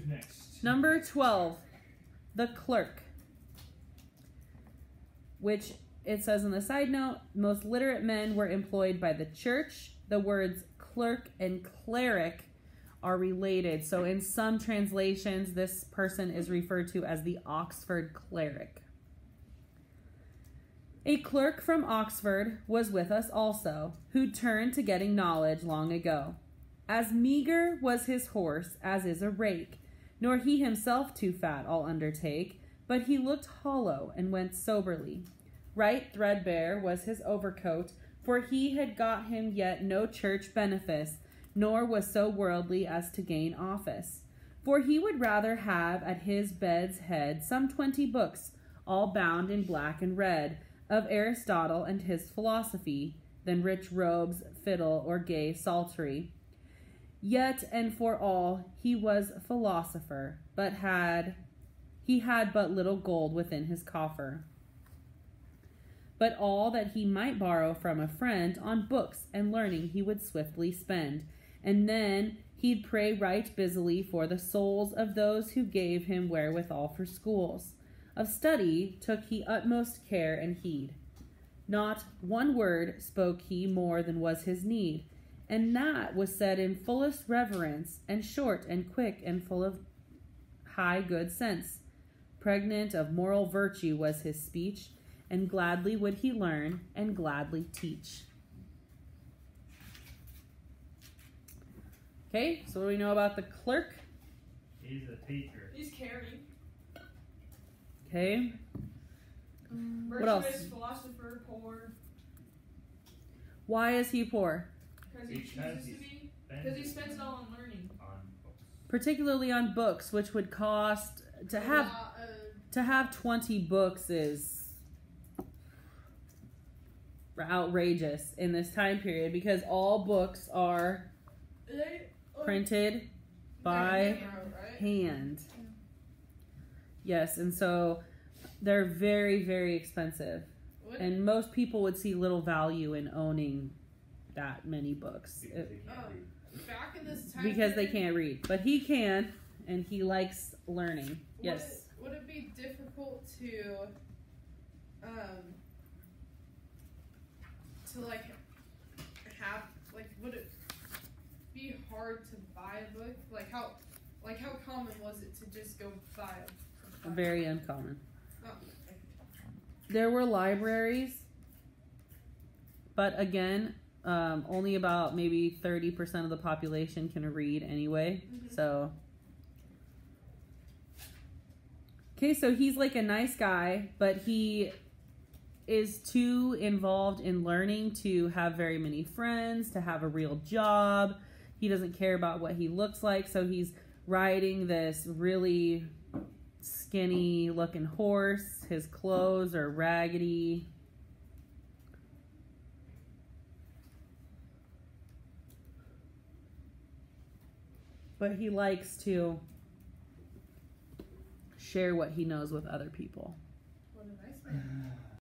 next? Number 12, the clerk. Which it says in the side note, most literate men were employed by the church. The words clerk and cleric are related. So in some translations, this person is referred to as the Oxford cleric. A clerk from Oxford was with us also, who turned to getting knowledge long ago. As meager was his horse as is a rake, nor he himself too fat, I'll undertake, but he looked hollow and went soberly. Right threadbare was his overcoat, for he had got him yet no church benefice, nor was so worldly as to gain office. For he would rather have at his bed's head some 20 books, all bound in black and red, of Aristotle and his philosophy, than rich robes, fiddle, or gay psaltery. Yet and for all he was philosopher, but he had but little gold within his coffer. But all that he might borrow from a friend on books and learning he would swiftly spend, and then he'd pray right busily for the souls of those who gave him wherewithal for schools. Of study took he utmost care and heed. Not one word spoke he more than was his need, and that was said in fullest reverence, and short and quick and full of high good sense. Pregnant of moral virtue was his speech, and gladly would he learn and gladly teach. Okay, so what do we know about the clerk? He's a teacher. He's caring. Okay. What else? Virtuous, philosopher, poor. Why is he poor? Because he chooses to be. Because he spends it all on learning. On books. Particularly on books, which would cost to have 20 books is outrageous in this time period, because all books are printed by hand. Yes, and so they're very, very expensive. And most people would see little value in owning that many books. Back in this time Because they period, can't read. But he can, and he likes learning. Yes. Would it be difficult to like have, like, would it be hard to buy a book? Like how common was it to just go buy a book? Very uncommon. Oh, There were libraries, but again, only about maybe 30% of the population can read anyway. Mm-hmm. So, okay, so he's like a nice guy, but he is too involved in learning to have very many friends, to have a real job. He doesn't care about what he looks like, so he's riding this really skinny looking horse. His clothes are raggedy. But he likes to share what he knows with other people. what a nice man.